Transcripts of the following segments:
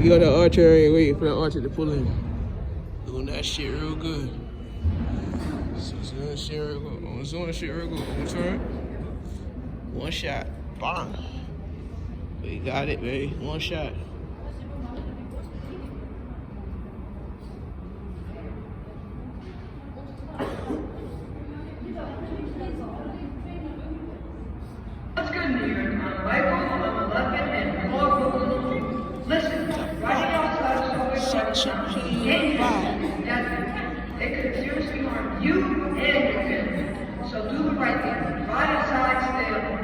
We got the archer waiting for the archer to pull in. Doing that shit real good. So doing that shit real good. Doing that shit real good. One turn. One shot. Bang. We got it, baby. One shot. It could seriously harm you and your family. So do the right thing. Ride inside, stay alone.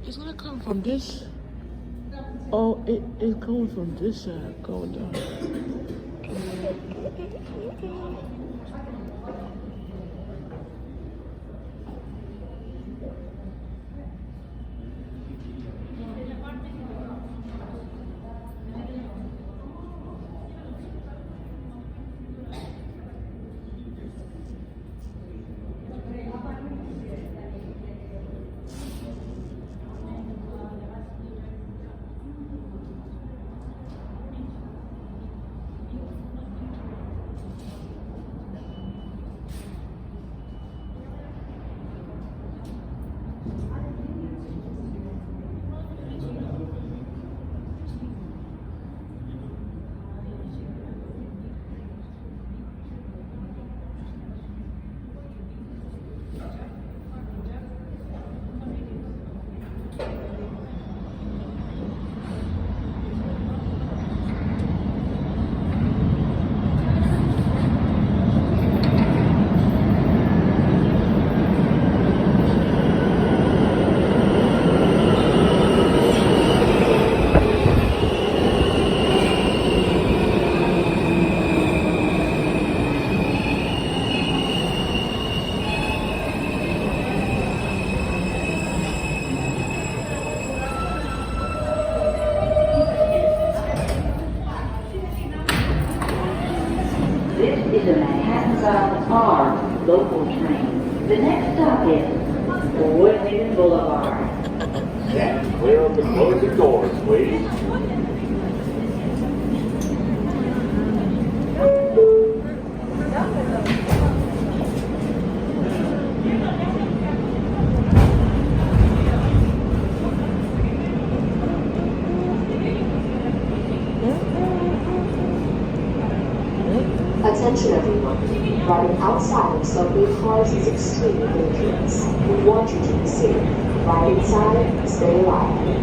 It's gonna come from this. Oh, it's coming from this side, going down. This is a Manhattan-bound R local train. The next stop is Woodhaven Boulevard. Stand clear of the closing doors, please. Attention everyone, riding outside of subway cars is extremely dangerous. We want you to be safe. Ride inside, stay alive.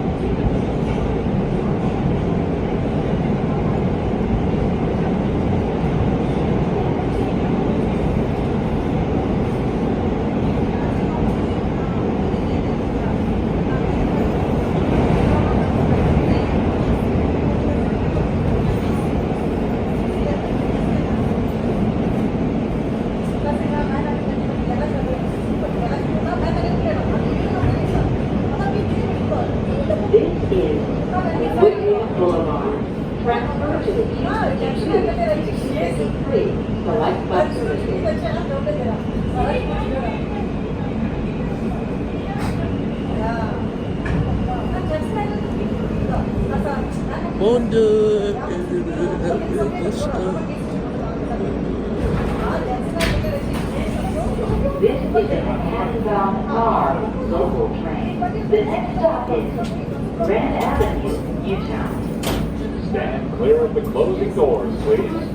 This is a Manhattan-bound R local train. The next stop is Grand Avenue, Newtown. Stand clear of the closing doors, please.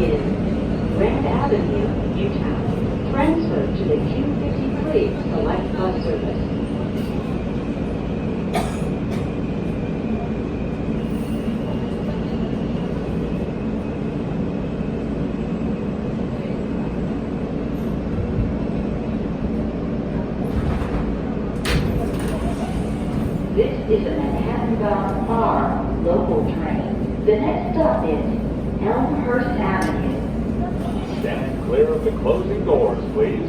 is Grand Avenue, Newtown. Transfer to the Q53 Select Bus Service. This is a Manhattan-bound R local train. The next stop is Elmhurst Avenue. Stand clear of the closing doors, please.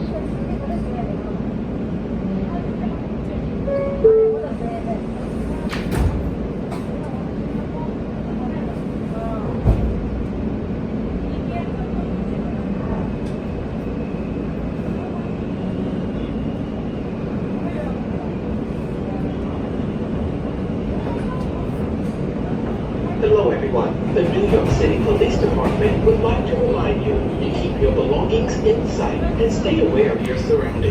Hello everyone. The New York City Police Department would like to remind you to keep your belongings in sight and stay aware of your surroundings.